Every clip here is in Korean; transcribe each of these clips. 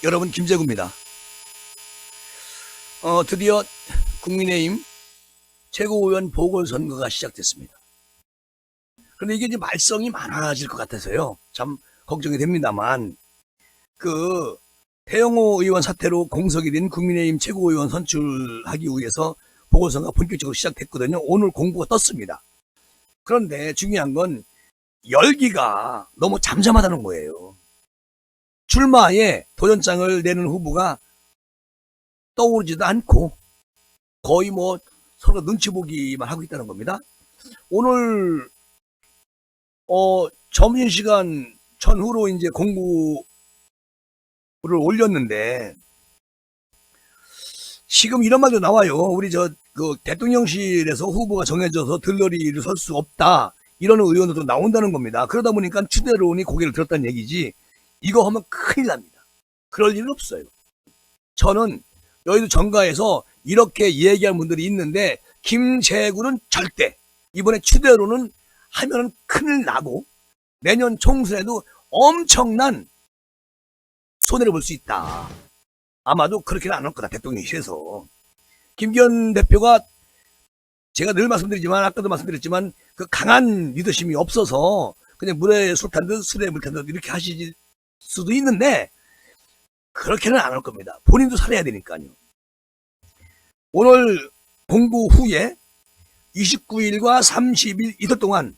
여러분, 김재구입니다. 드디어 국민의힘 최고위원 보궐선거가 시작됐습니다. 그런데 이게 이제 말썽이 많아질 것 같아서요. 참 걱정이 됩니다만, 태영호 의원 사태로 공석이 된 국민의힘 최고위원 선출하기 위해서 보궐선거가 본격적으로 시작됐거든요. 오늘 공고가 떴습니다. 그런데 중요한 건 열기가 너무 잠잠하다는 거예요. 출마에 도전장을 내는 후보가 떠오르지도 않고 거의 서로 눈치 보기만 하고 있다는 겁니다. 오늘 점심시간 전후로 이제 공고를 올렸는데, 지금 이런 말도 나와요. 우리 대통령실에서 후보가 정해져서 들러리를 설 수 없다, 이런 의원들도 나온다는 겁니다. 그러다 보니까 추대론이 고개를 들었다는 얘기지, 이거 하면 큰일 납니다. 그럴 일은 없어요. 저는 여의도 정가에서 이렇게 얘기하는 분들이 있는데, 김재구는 절대 이번에 추대로는 하면은 큰일 나고 내년 총선에도 엄청난 손해를 볼 수 있다. 아마도 그렇게는 안 할 거다, 대통령실에서. 김기현 대표가 제가 늘 말씀드리지만, 아까도 말씀드렸지만, 그 강한 리더십이 없어서 그냥 물에 술 탄 듯 술에 물 탄 듯 이렇게 하실 수도 있는데, 그렇게는 안 할 겁니다. 본인도 살아야 되니까요. 오늘 공고 후에 29일과 30일 이틀 동안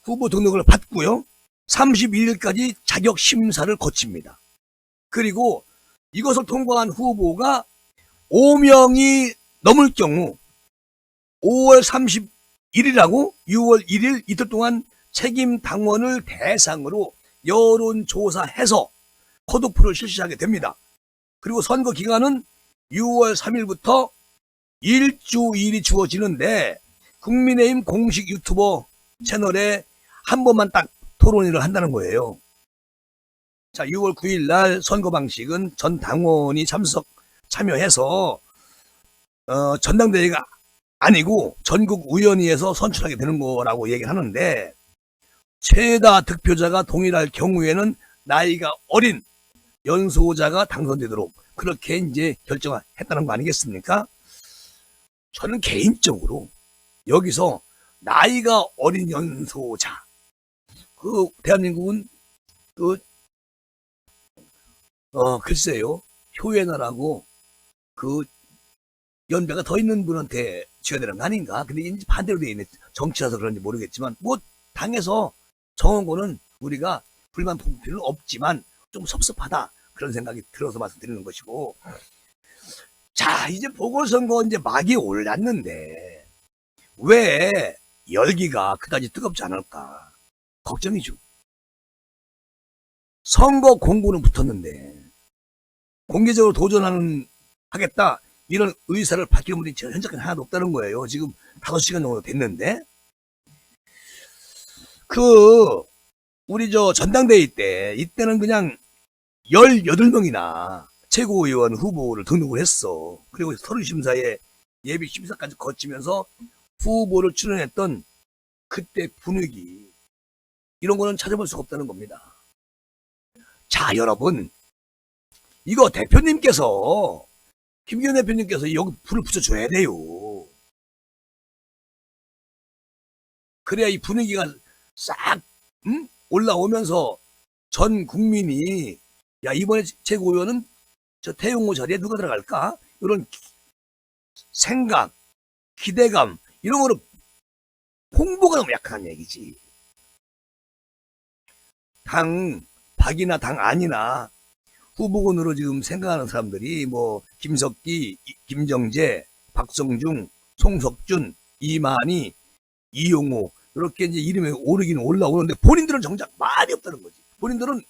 후보 등록을 받고요, 31일까지 자격 심사를 거칩니다. 그리고 이것을 통과한 후보가 5명이 넘을 경우 5월 31일하고 6월 1일 이틀 동안 책임 당원을 대상으로 여론조사해서 컷오프를 실시하게 됩니다. 그리고 선거 기간은 6월 3일부터 일주일이 주어지는데, 국민의힘 공식 유튜버 채널에 한 번만 딱 토론회를 한다는 거예요. 자, 6월 9일 날 선거 방식은 전 당원이 참여해서 전당대회가 아니고 전국위원회에서 선출하게 되는 거라고 얘기하는데, 최다 득표자가 동일할 경우에는 나이가 어린 연소자가 당선되도록 그렇게 이제 결정했다는 거 아니겠습니까? 저는 개인적으로 여기서 나이가 어린 연소자, 대한민국은 글쎄요, 효에나라고 연배가 더 있는 분한테 줘야 되는 거 아닌가? 근데 이제 반대로 돼 있네. 정치라서 그런지 모르겠지만, 당에서 정한 거는 우리가 불만 통필은 없지만 좀 섭섭하다, 그런 생각이 들어서 말씀드리는 것이고. 자, 이제 보궐선거 이제 막이 올랐는데 왜 열기가 그다지 뜨겁지 않을까 걱정이죠. 선거 공고는 붙었는데 공개적으로 하겠다, 이런 의사를 밝히는 분이 현재까지 하나도 없다는 거예요. 지금 5시간 정도 됐는데, 우리 전당대회 이때는 그냥 18명이나 최고위원 후보를 등록을 했어. 그리고 서류심사에 예비심사까지 거치면서 후보를 출연했던 그때 분위기, 이런 거는 찾아볼 수가 없다는 겁니다. 자, 여러분, 이거 대표님께서, 김기현 대표님께서 여기 불을 붙여줘야 돼요. 그래야 이 분위기가 싹 올라오면서 전 국민이, 야, 이번에 최고위원은 저 태용호 자리에 누가 들어갈까? 이런 생각, 기대감, 이런 거로 홍보가 너무 약한 얘기지. 당 박이나 당 안이나 후보군으로 지금 생각하는 사람들이 김석기, 김정재, 박성중, 송석준, 이만희, 이용호, 이렇게 이제 이름이 오르긴 올라오는데 본인들은 정작 말이 없다는 거지. 본인들은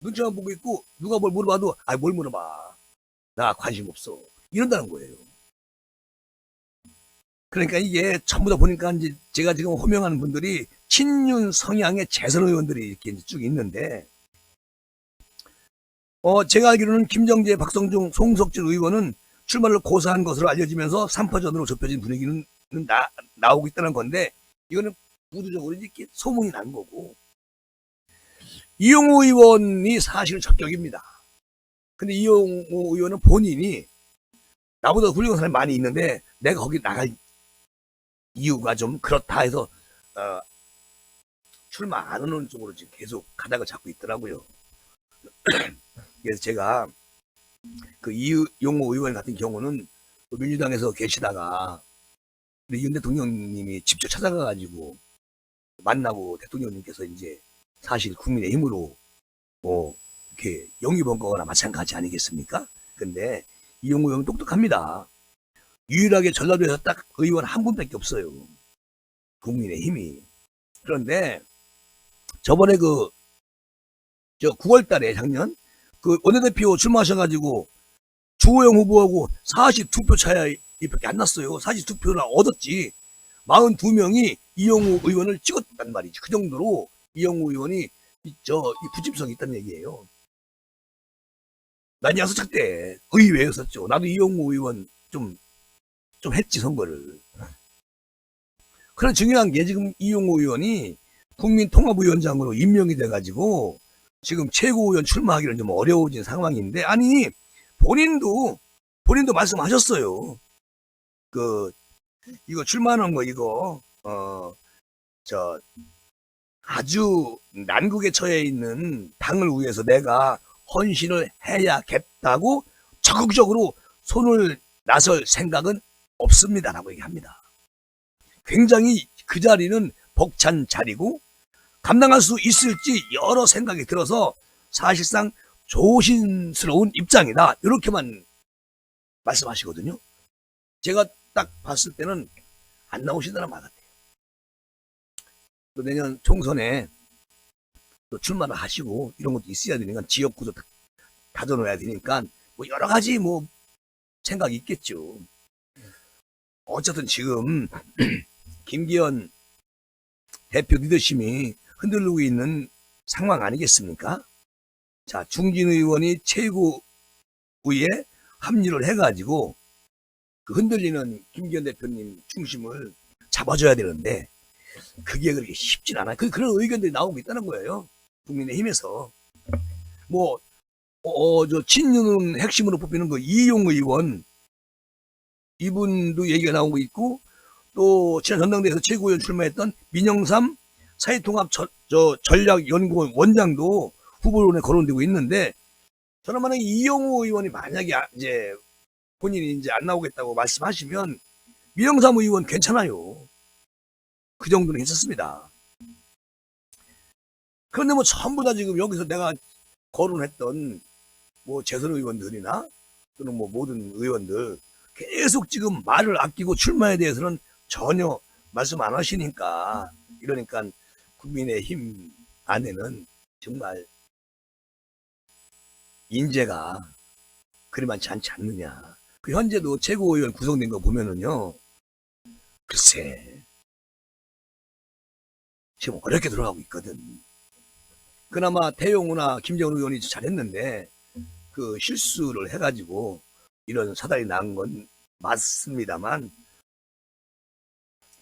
눈치만 보고 있고, 누가 뭘 물어봐도 뭘 물어봐, 나 관심 없어, 이런다는 거예요. 그러니까 이게 전부 다 보니까 이제 제가 지금 호명하는 분들이 친윤 성향의 재선 의원들이 이렇게 이제 쭉 있는데, 제가 알기로는 김정재, 박성중, 송석준 의원은 출마를 고사한 것으로 알려지면서 3파전으로 좁혀진 분위기는 나오고 있다는 건데, 이거는 구두적으로 이렇게 소문이 난 거고, 이용호 의원이 사실 적격입니다. 근데 이용호 의원은 본인이 나보다 훌륭한 사람이 많이 있는데 내가 거기 나갈 이유가 좀 그렇다 해서 출마 안 하는 쪽으로 지금 계속 가닥을 잡고 있더라고요. 그래서 제가 그 이용호 의원 같은 경우는 민주당에서 계시다가 윤 대통령님이 직접 찾아가가지고 만나고 대통령님께서 이제 사실 국민의힘으로 뭐 이렇게 영입한 거거나 마찬가지 아니겠습니까? 근데 이용호 의원 똑똑합니다. 유일하게 전라도에서 딱 의원 한 분밖에 없어요. 국민의힘이. 그런데 저번에 9월 달에 작년 그 원내대표 출마하셔가지고 주호영 후보하고 42표 차이밖에 안 났어요. 42표나 얻었지. 42명이 이용호 의원을 찍었단 말이지. 그 정도로 이용호 의원이 이 부집성이 있다는 얘기예요. 난 양수착 때 의회였었죠. 나도 이용호 의원 좀 했지, 선거를. 그런 중요한 게 지금 이용호 의원이 국민통합위원장으로 임명이 돼가지고 지금 최고위원 출마하기는 좀 어려워진 상황인데, 아니 본인도 말씀하셨어요. 이거 출마하는 거 이거 아주 난국에 처해 있는 당을 위해서 내가 헌신을 해야겠다고 적극적으로 손을 나설 생각은 없습니다라고 얘기합니다. 굉장히 그 자리는 벅찬 자리고 감당할 수 있을지 여러 생각이 들어서 사실상 조심스러운 입장이다. 이렇게만 말씀하시거든요. 제가 딱 봤을 때는 안 나오시다는 말 같아요. 또 내년 총선에 또 출마를 하시고 이런 것도 있어야 되니까 지역구도 다져놓아야 되니까 뭐 여러 가지 뭐 생각이 있겠죠. 어쨌든 지금 김기현 대표 리더십이 흔들리고 있는 상황 아니겠습니까? 자, 중진 의원이 최고위에 합류를 해가지고 그 흔들리는 김기현 대표님 중심을 잡아줘야 되는데 그게 그렇게 쉽진 않아요. 그런 의견들이 나오고 있다는 거예요. 국민의힘에서. 친윤은 핵심으로 뽑히는 이용 의원, 이분도 얘기가 나오고 있고, 또 지난 전당대회에서 최고위원 출마했던 민영삼 사회통합 전략연구원 원장도 후보론에 거론되고 있는데, 저는 만약에 이용호 의원이 만약에 이제 본인이 이제 안 나오겠다고 말씀하시면 민영삼 의원 괜찮아요. 그 정도는 괜찮습니다. 그런데 뭐 전부 다 지금 여기서 내가 거론했던 뭐 재선 의원들이나 또는 뭐 모든 의원들 계속 지금 말을 아끼고 출마에 대해서는 전혀 말씀 안 하시니까, 이러니까 국민의힘 안에는 정말 인재가 그리 많지 않지 않느냐. 그 현재도 최고위원 구성된 거 보면은요, 글쎄 지금 어렵게 돌아가고 있거든. 그나마 태용우나 김정은 의원이 잘했는데 그 실수를 해가지고 이런 사달이 난 건 맞습니다만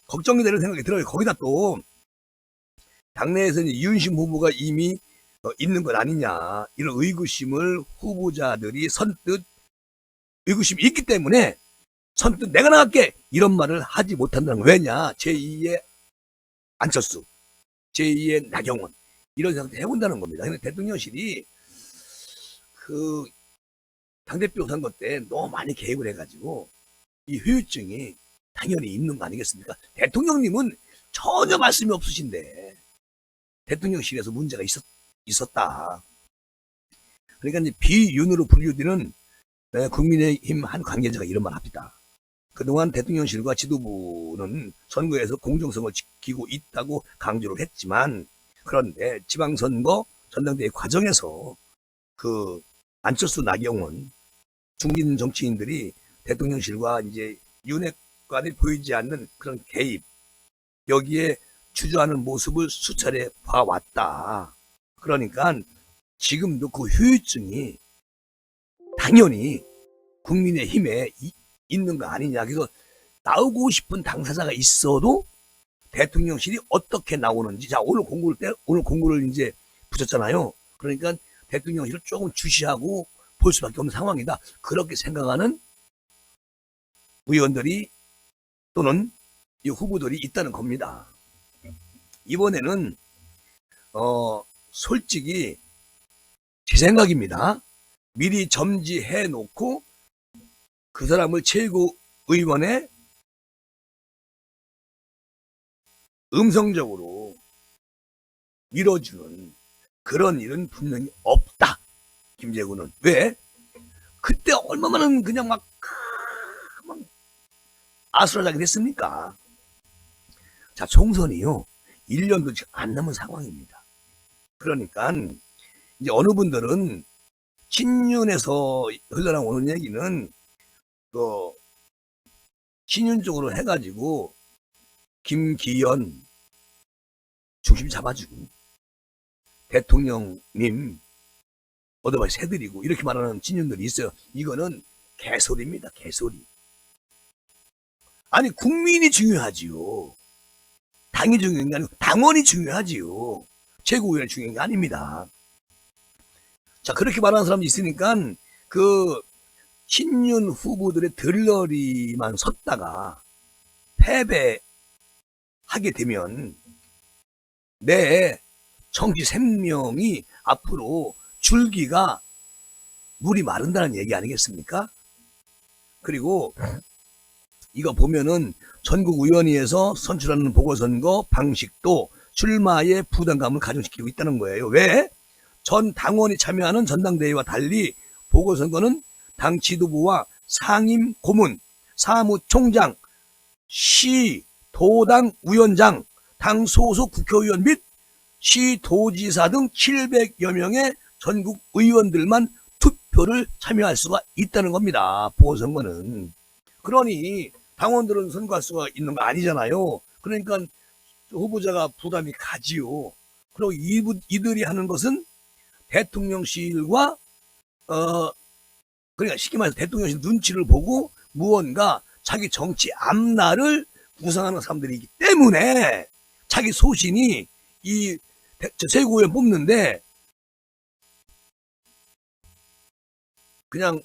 걱정이 되는 생각이 들어요. 거기다 또 당내에서는 이윤심 후보가 이미 있는 것 아니냐, 이런 의구심을 후보자들이 선뜻 의구심이 있기 때문에 선뜻 내가 나갈게 이런 말을 하지 못한다는 거예요. 왜냐, 제2의 안철수, 제2의 나경원 이런 생각을 해본다는 겁니다. 근데 대통령실이 그 당대표 선거 때 너무 많이 개입을 해가지고 이 후유증이 당연히 있는 거 아니겠습니까? 대통령님은 전혀 말씀이 없으신데 대통령실에서 문제가 있었다. 그러니까 이제 비윤으로 분류되는 국민의힘 한 관계자가 이런 말 합니다. 그동안 대통령실과 지도부는 선거에서 공정성을 지키고 있다고 강조를 했지만, 그런데 지방선거 전당대회 과정에서 그 안철수 나경원 중진 정치인들이 대통령실과 이제 윤핵관이 보이지 않는 그런 개입, 여기에 주저하는 모습을 수차례 봐왔다. 그러니까 지금도 그 후유증이 당연히 국민의힘에 있는 거 아니냐. 그래서 나오고 싶은 당사자가 있어도 대통령실이 어떻게 나오는지, 자, 오늘 공고를 이제 붙였잖아요. 그러니까 대통령실을 조금 주시하고 볼 수밖에 없는 상황이다. 그렇게 생각하는 의원들이 또는 이 후보들이 있다는 겁니다. 이번에는 솔직히 제 생각입니다. 미리 점지해 놓고 그 사람을 최고의원에 음성적으로 밀어주는 그런 일은 분명히 없다. 김재구는. 왜? 그때 얼마만은 그냥 막 아수라장이 됐습니까? 자, 총선이요. 1년도 지금 안 남은 상황입니다. 그러니까 이제 어느 분들은 친윤에서 흘러나오는 얘기는 그 친윤 쪽으로 해가지고 김기현 중심 잡아주고 대통령님 어드바이스 해드리고 이렇게 말하는 친윤들이 있어요. 이거는 개소리입니다. 개소리. 아니 국민이 중요하지요. 당이 중요한 게 아니고 당원이 중요하지요. 최고위원이 중요한 게 아닙니다. 자, 그렇게 말하는 사람이 있으니까 그 친윤 후보들의 들러리만 섰다가 패배하게 되면 내 정치 생명이 앞으로 줄기가 물이 마른다는 얘기 아니겠습니까? 그리고 이거 보면은 전국의원위에서 선출하는 보궐선거 방식도 출마의 부담감을 가중시키고 있다는 거예요. 왜? 전 당원이 참여하는 전당대회와 달리 보궐선거는 당 지도부와 상임 고문, 사무총장, 시, 도당 위원장, 당 소속 국회의원 및 시도지사 등 700여 명의 전국 의원들만 투표를 참여할 수가 있다는 겁니다. 보궐선거는. 그러니 당원들은 선거할 수가 있는 거 아니잖아요. 그러니까 후보자가 부담이 가지요. 그리고 이들이 하는 것은 대통령실과 그러니까 쉽게 말해서 대통령실 눈치를 보고 무언가 자기 정치 앞날을 구상하는 사람들이기 때문에 자기 소신이 이 최고위원 뽑는데 그냥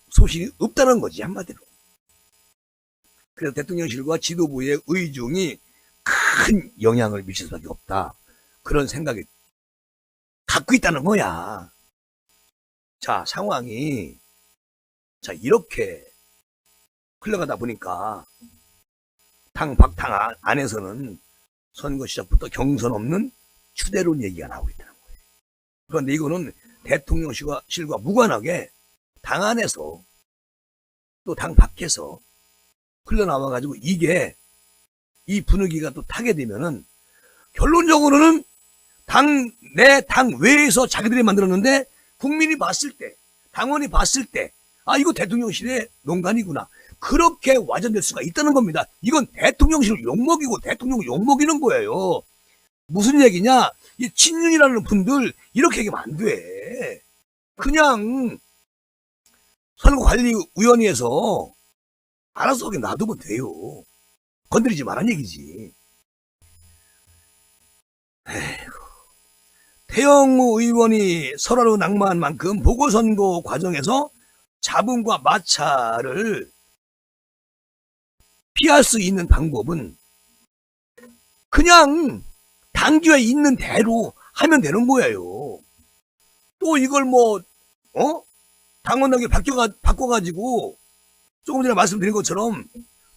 소신이 없다는 거지, 한마디로. 그래서 대통령실과 지도부의 의중이 큰 영향을 미칠 수밖에 없다. 그런 생각이 갖고 있다는 거야. 자, 상황이 자 이렇게 흘러가다 보니까 당 안에서는 선거 시작부터 경선 없는 추대론 얘기가 나오고 있다는 거예요. 그런데 이거는 대통령실과 무관하게 당 안에서 또 당 밖에서 흘러나와가지고 이게 이 분위기가 또 타게 되면은 결론적으로는 내 당 외에서 자기들이 만들었는데 국민이 봤을 때, 당원이 봤을 때, 아, 이거 대통령실의 농간이구나. 그렇게 와전될 수가 있다는 겁니다. 이건 대통령실을 욕먹이고 대통령을 욕먹이는 거예요. 무슨 얘기냐? 이 친윤이라는 분들 이렇게 얘기하면 안 돼. 그냥 선거관리위원회에서 알아서 하게 놔두면 돼요. 건드리지 말란 얘기지. 에이구. 태영호 의원이 설화로 낙마한 만큼 보궐선거 과정에서 잡음과 마찰을 피할 수 있는 방법은 그냥 당규에 있는 대로 하면 되는 거예요. 또 이걸 당원당규 바꿔가지고 조금 전에 말씀드린 것처럼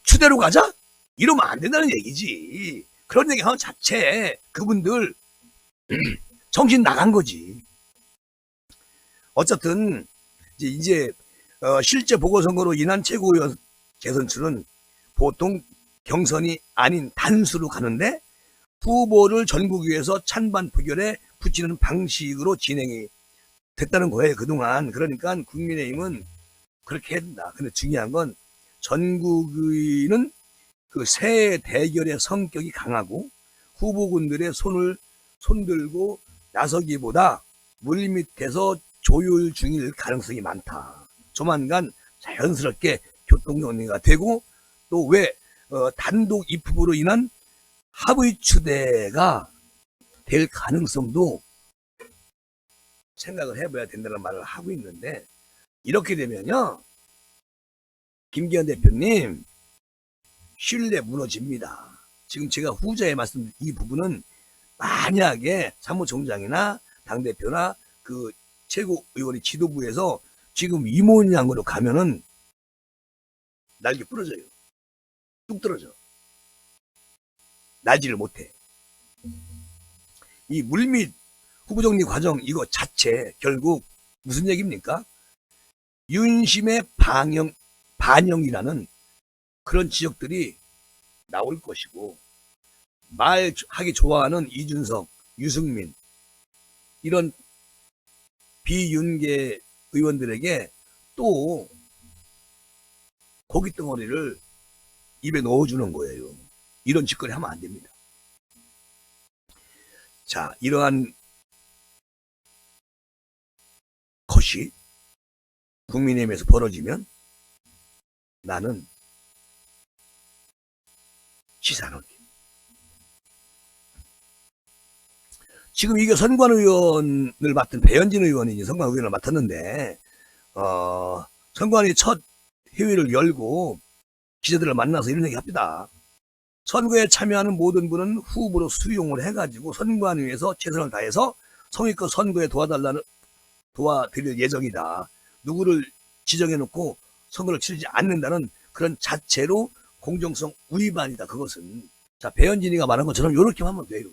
추대로 가자? 이러면 안 된다는 얘기지. 그런 얘기 하는 자체 그분들 정신 나간 거지. 어쨌든 이제 실제 보궐선거로 인한 최고위원 재선출은 보통 경선이 아닌 단수로 가는데 후보를 전국위에서 찬반 표결에 붙이는 방식으로 진행이 됐다는 거예요, 그동안. 그러니까 국민의힘은 그렇게 해야 된다. 근데 중요한 건 전국위는 그 새 대결의 성격이 강하고 후보군들의 손들고 나서기보다 물밑에서 조율 중일 가능성이 많다. 조만간 자연스럽게 교통정리가 되고 또 왜 단독 입후보로 인한 합의 추대가 될 가능성도 생각을 해봐야 된다는 말을 하고 있는데 이렇게 되면요, 김기현 대표님 신뢰 무너집니다. 지금 제가 후자에 말씀드린 이 부분은 만약에 사무총장이나 당대표나 그 최고위원회 지도부에서 지금 이 모양으로 가면은 날개 부러져요. 뚝 떨어져. 날지를 못해. 이 물밑 후보정리 과정 이거 자체 결국 무슨 얘기입니까? 윤심의 반영이라는 그런 지역들이 나올 것이고, 말하기 좋아하는 이준석, 유승민 이런 비윤계 의원들에게 또 고깃 덩어리를 입에 넣어주는 거예요. 이런 짓거리 하면 안 됩니다. 자, 이러한 것이 국민의힘에서 벌어지면 나는 시사하는 게. 지금 이게 선관위원을 맡은 배현진 의원이 이제 선관위원을 맡았는데, 선관위 첫 회의를 열고 기자들을 만나서 이런 얘기 합니다. 선거에 참여하는 모든 분은 후보로 수용을 해가지고 선관위에서 최선을 다해서 성의껏 선거에 도와드릴 예정이다. 누구를 지정해놓고 선거를 치르지 않는다는 그런 자체로 공정성 위반이다. 그것은. 자, 배현진이가 말한 것처럼 이렇게 하면 돼요.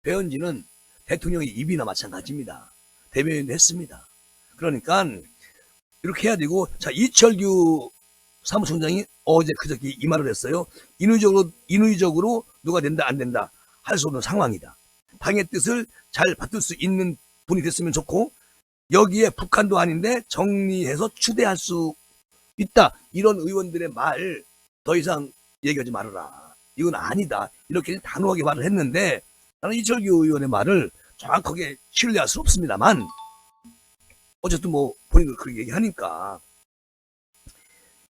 배현진은 대통령의 입이나 마찬가지입니다. 대변인도 했습니다. 그러니까 이렇게 해야 되고, 자, 이철규 사무총장이 어제 그저께 이 말을 했어요. 인위적으로 누가 된다 안 된다 할 수 없는 상황이다. 당의 뜻을 잘 받들 수 있는 분이 됐으면 좋고, 여기에 북한도 아닌데 정리해서 추대할 수 있다. 이런 의원들의 말 더 이상 얘기하지 말아라. 이건 아니다. 이렇게 단호하게 말을 했는데, 나는 이철규 의원의 말을 정확하게 신뢰할 수 없습니다만, 어쨌든 뭐 본인도 그렇게 얘기하니까,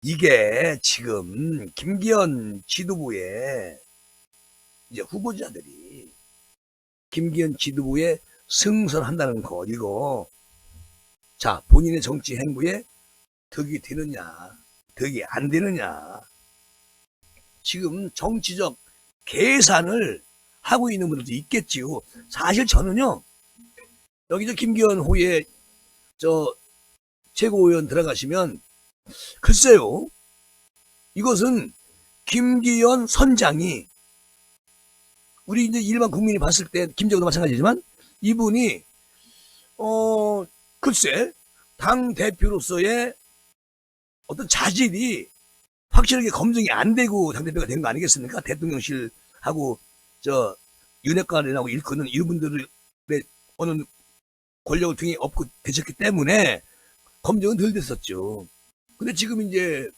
이게 지금 김기현 지도부의 이제 후보자들이 김기현 지도부에 승선한다는 거, 이거 자, 본인의 정치 행보에 득이 되느냐 득이 안 되느냐, 지금 정치적 계산을 하고 있는 분들도 있겠지요. 사실 저는요, 여기 저 김기현 후에 저 최고위원 들어가시면 글쎄요, 이것은 김기현 선장이, 우리 이제 일반 국민이 봤을 때 김정은도 마찬가지지만 이분이 글쎄 당 대표로서의 어떤 자질이 확실하게 검증이 안 되고 당 대표가 된 거 아니겠습니까? 대통령실하고 저 윤핵관이라고 일컫는 이분들의 어느 권력을 등에 업고 되셨기 때문에 검증은 덜 됐었죠. 근데 지금 이제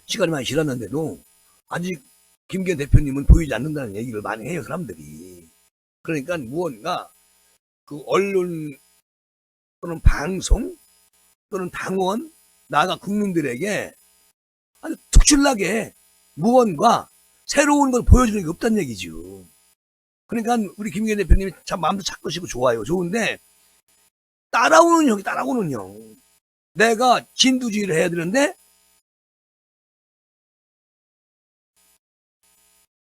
시간이 많이 지났는데도 아직 김기현 대표님은 보이지 않는다는 얘기를 많이 해요, 사람들이. 그러니까 무언가 그 언론 또는 방송 또는 당원, 나아가 국민들에게 아주 특출나게 무언가 새로운 걸 보여주는 게 없다는 얘기죠. 그러니까 우리 김기현 대표님이 참 마음도 착하시고 좋아요. 좋은데 따라오는 형. 내가 진두지휘를 해야 되는데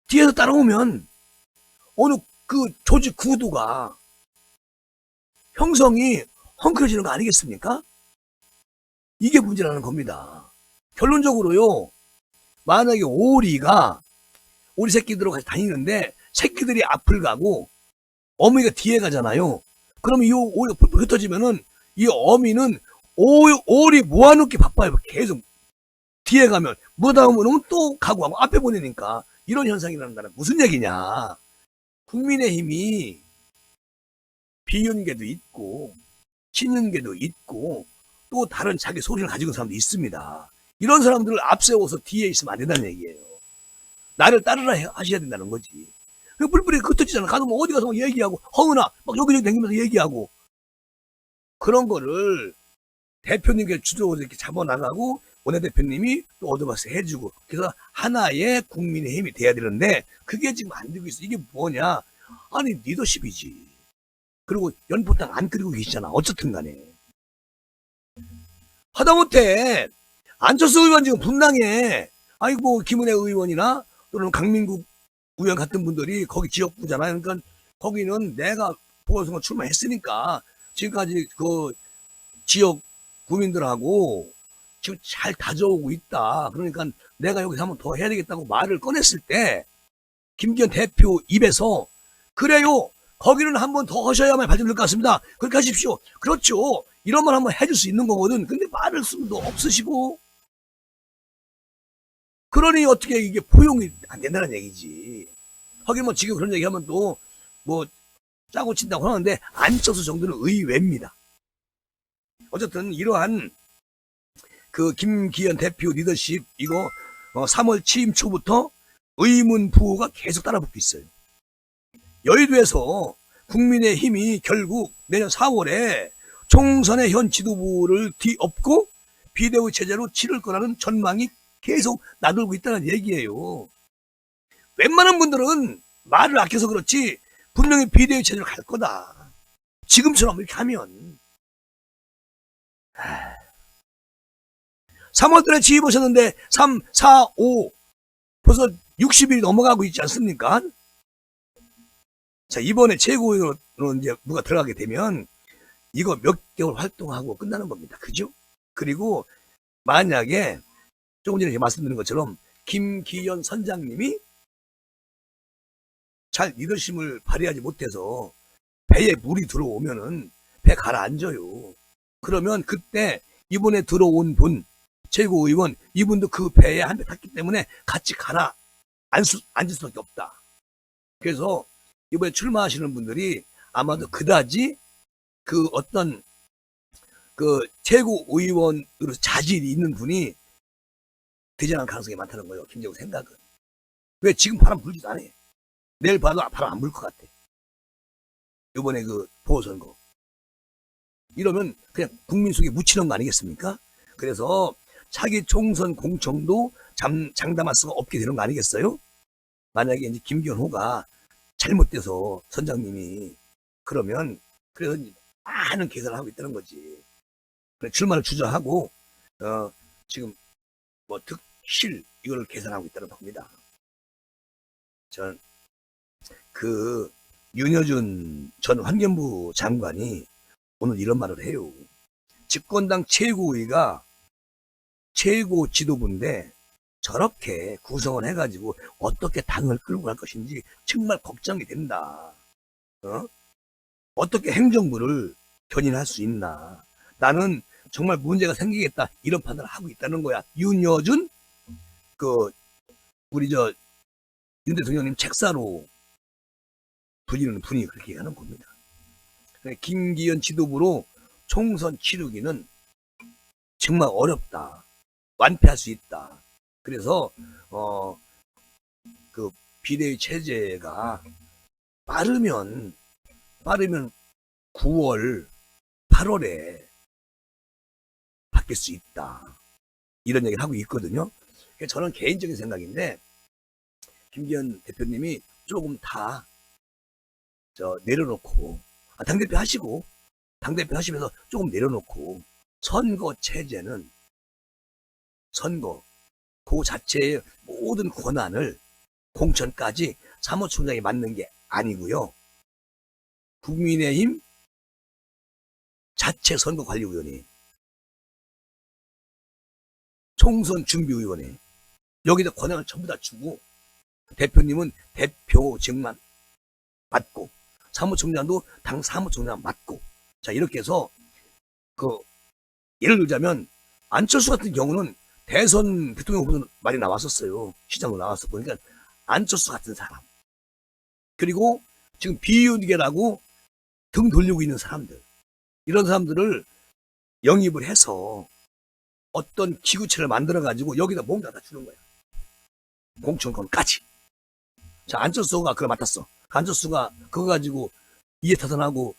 뒤에서 따라오면 어느 그 조직 구도가 형성이 헝클어지는 거 아니겠습니까? 이게 문제라는 겁니다. 결론적으로요, 만약에 오리 새끼들하고 같이 다니는데 새끼들이 앞을 가고 어미가 뒤에 가잖아요. 그러면 이 오리가 뿔뿔 흩어지면은 이 어미는 오리 모아놓기 바빠요. 계속 뒤에 가면 묻어오면 또 가고 하고 앞에 보내니까 이런 현상이라는 거는 무슨 얘기냐. 국민의힘이 비윤계도 있고 친윤계도 있고 또 다른 자기 소리를 가지고 있는 사람도 있습니다. 이런 사람들을 앞세워서 뒤에 있으면 안 된다는 얘기예요. 나를 따르라 하셔야 된다는 거지. 뿔뿔이 흩어지잖아. 가서 뭐 어디 가서 뭐 얘기하고 허은아 막 여기저기 다니면서 얘기하고, 그런 거를 대표님께 주도로 이렇게 잡아나가고 원내대표님이 또 얻어가서 해주고, 그래서 하나의 국민의힘이 돼야 되는데 그게 지금 안 되고 있어. 이게 뭐냐? 아니 리더십이지. 그리고 연포탕 안 끓이고 계시잖아. 어쨌든 간에. 하다못해 안철수 의원 지금 분당에 아이고 뭐 김은혜 의원이나 또는 강민국 의원 같은 분들이 거기 지역구잖아요. 그러니까 거기는 내가 보궐선거 출마했으니까 지금까지 그 지역 구민들하고 지금 잘 다져오고 있다. 그러니까 내가 여기서 한번 더 해야 되겠다고 말을 꺼냈을 때 김기현 대표 입에서 그래요. 거기는 한번 더 하셔야만 발전될 것 같습니다. 그렇게 하십시오. 그렇죠. 이런 말 한번 해줄 수 있는 거거든. 근데 말을 수도 없으시고. 그러니 어떻게 이게 포용이 안 된다는 얘기지. 하긴 뭐 지금 그런 얘기하면 또 뭐 짜고 친다고 하는데 안철수 정도는 의외입니다. 어쨌든 이러한 그 김기현 대표 리더십 이거 3월 취임 초부터 의문 부호가 계속 따라붙고 있어요. 여의도에서 국민의힘이 결국 내년 4월에 총선의 현 지도부를 뒤엎고 비대위 체제로 치를 거라는 전망이 계속 나돌고 있다는 얘기예요. 웬만한 분들은 말을 아껴서 그렇지 분명히 비대위 체제로 갈 거다. 지금처럼 이렇게 하면 3월달에 지휘보셨는데 3, 4, 5 벌써 60일이 넘어가고 있지 않습니까? 자, 이번에 최고위원으로 이제 누가 들어가게 되면 이거 몇 개월 활동하고 끝나는 겁니다. 그죠? 그리고 만약에 조금 전에 말씀드린 것처럼 김기현 선장님이 잘 리더십을 발휘하지 못해서 배에 물이 들어오면은 배 가라앉아요. 그러면 그때 이번에 들어온 분 최고위원 이분도 그 배에 한 배 탔기 때문에 같이 앉을 수밖에 없다. 그래서 이번에 출마하시는 분들이 아마도 그다지 그 어떤 그 최고의원으로 자질이 있는 분이 되지 않을 가능성이 많다는 거예요. 김정은 생각은. 왜 지금 바람 불지도 않아. 내일 봐도 바람 안 불 것 같아. 이번에 그 보궐선거. 이러면 그냥 국민 속에 묻히는 거 아니겠습니까? 그래서 차기 총선 공천도 장담할 수가 없게 되는 거 아니겠어요? 만약에 이제 김기현호가 잘못돼서 선장님이 그러면 그래서 많은 계산을 하고 있다는 거지. 출마를 주저하고 지금 뭐 득실 이걸 계산하고 있다는 겁니다. 전 그 윤여준 전 환경부 장관이 오늘 이런 말을 해요. 집권당 최고위가 최고 지도부인데 저렇게 구성을 해가지고 어떻게 당을 끌고 갈 것인지 정말 걱정이 된다. 어떻게 행정부를 견인할 수 있나. 나는 정말 문제가 생기겠다. 이런 판단을 하고 있다는 거야. 윤여준 우리 윤 대통령님 책사로 불리는 분이 그렇게 하는 겁니다. 김기현 지도부로 총선 치르기는 정말 어렵다. 완패할 수 있다. 그래서 그 비대위 체제가 빠르면 9월, 8월에 바뀔 수 있다. 이런 얘기를 하고 있거든요. 저는 개인적인 생각인데 김기현 대표님이 조금 다 내려놓고 당대표 하시면서 조금 내려놓고 선거 체제는 그 자체의 모든 권한을 공천까지 사무총장이 맡는 게 아니고요. 국민의힘 자체 선거관리위원회, 총선 준비위원회 여기다 권한을 전부 다 주고 대표님은 대표직만 맡고 사무총장도 당 사무총장 맡고 자 이렇게 해서 예를 들자면 안철수 같은 경우는 대선 대통령 후보 말이 나왔었어요. 시장으로 나왔었고 그러니까 안철수 같은 사람 그리고 지금 비윤계라고 등 돌리고 있는 사람들 이런 사람들을 영입을 해서 어떤 기구체를 만들어 가지고 여기다 뭔가 다 주는 거야. 공천권까지. 자 안철수가 그걸 맡았어. 안철수가 그거 가지고 이해타산하고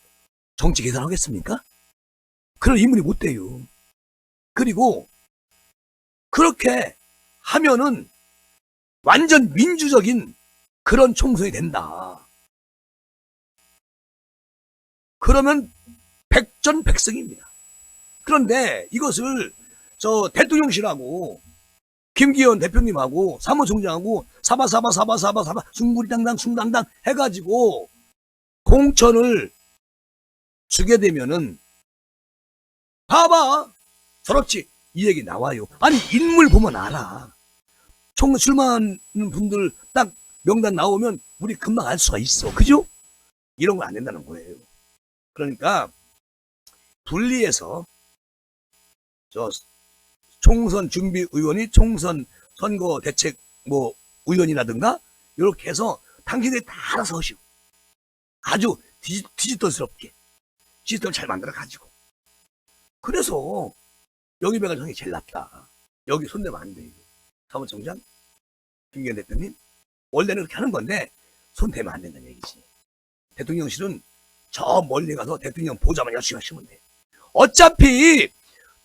정치 계산하겠습니까? 그런 인물이 못 돼요. 그리고 그렇게 하면은 완전 민주적인 그런 총선이 된다. 그러면 백전백승입니다. 그런데 이것을 저 대통령실하고 김기현 대표님하고 사무총장하고 사바 숭구리당당 숭당당 해가지고 공천을 주게 되면은 봐봐 저렇지 이 얘기 나와요. 아니 인물 보면 알아. 총 출마하는 분들 딱 명단 나오면 우리 금방 알 수가 있어. 그죠? 이런 건 안 된다는 거예요. 그러니까 분리해서 저 총선 준비 의원이 총선 선거 대책 뭐 의원이라든가 이렇게 해서 당신들이 다 알아서 하시고 아주 디지털스럽게 시스템을 잘 만들어 가지고 그래서 여기 배가 정이 제일 낫다. 여기 손대면 안 돼요. 사무총장 김기현 대표님 원래는 그렇게 하는 건데 손대면 안 된다는 얘기지. 대통령실은 저 멀리 가서 대통령 보좌만 열심히 하시면 돼. 어차피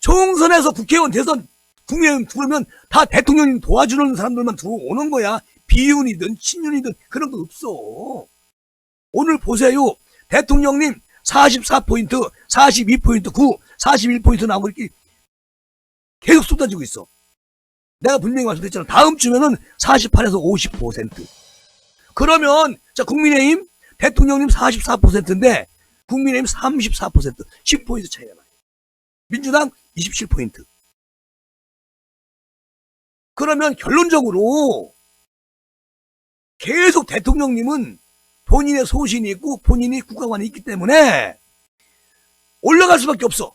총선에서 국회의원 대선 국민의원 들어오면 다 대통령님 도와주는 사람들만 들어오는 거야. 비윤이든 친윤이든 그런 거 없어. 오늘 보세요. 대통령님 44포인트, 42포인트, 9, 41포인트 나오고 이렇게 계속 쏟아지고 있어. 내가 분명히 말씀드렸잖아. 다음 주면은 48에서 50%. 그러면 자 국민의힘 대통령님 44%인데 국민의힘 34%, 10포인트 차이가 나요. 민주당 27포인트. 그러면 결론적으로 계속 대통령님은 본인의 소신이 있고 본인이 국가관이 있기 때문에 올라갈 수밖에 없어.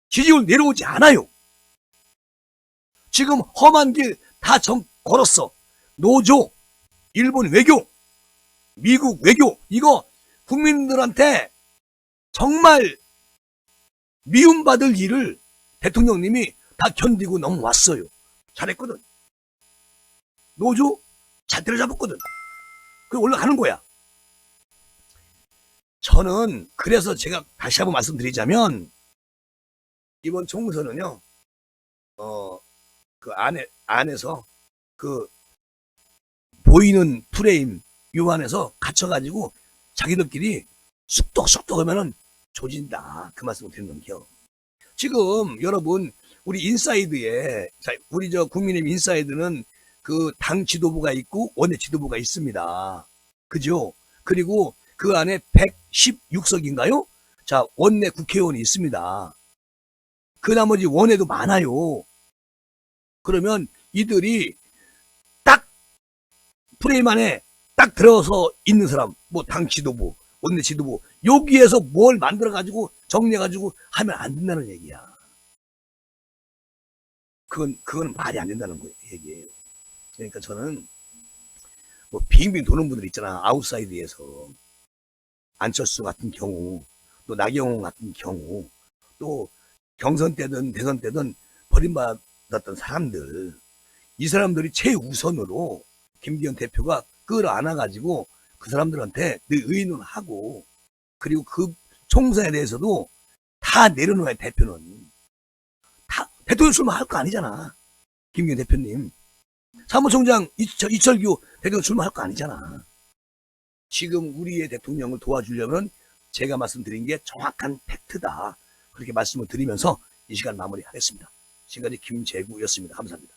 지지율 내려오지 않아요. 지금 험한 길 다 걸었어. 노조, 일본 외교, 미국 외교 이거 국민들한테 정말 미움받을 일을 대통령님이 다 견디고 넘어왔어요. 잘했거든. 노조 잘 때려잡았거든. 그래 올라가는 거야. 저는 그래서 제가 다시 한번 말씀드리자면 이번 총선은요 그 안에서 그 보이는 프레임 요 안에서 갇혀가지고 자기들끼리 쑥덕쑥덕 하면은 조진다 그 말씀을 드리는 거요. 지금 여러분 우리 인사이드에 우리 저 국민의힘 인사이드는 그 당 지도부가 있고 원내 지도부가 있습니다. 그죠? 그리고 그 안에 116석인가요? 자 원내 국회의원이 있습니다. 그 나머지 원내도 많아요. 그러면 이들이 딱 프레임 안에 딱 들어서 있는 사람, 뭐 당 지도부, 원내 지도부 여기에서 뭘 만들어가지고 정리해가지고 하면 안 된다는 얘기야. 그건 말이 안 된다는 얘기예요. 그러니까 저는 뭐 빙빙 도는 분들 있잖아. 아웃사이드에서 안철수 같은 경우, 또 나경원 같은 경우, 또 경선 때든 대선 때든 버림받았던 사람들, 이 사람들이 최우선으로 김기현 대표가 끌어안아가지고 그 사람들한테 늘 의논하고 그리고 그 총선에 대해서도 다 내려놓아야 대표는. 다 대통령 출마할 거 아니잖아. 김기현 대표님. 사무총장 이철규 대통령 출마할 거 아니잖아. 지금 우리의 대통령을 도와주려면 제가 말씀드린 게 정확한 팩트다. 그렇게 말씀을 드리면서 이 시간 마무리하겠습니다. 지금까지 김재구였습니다. 감사합니다.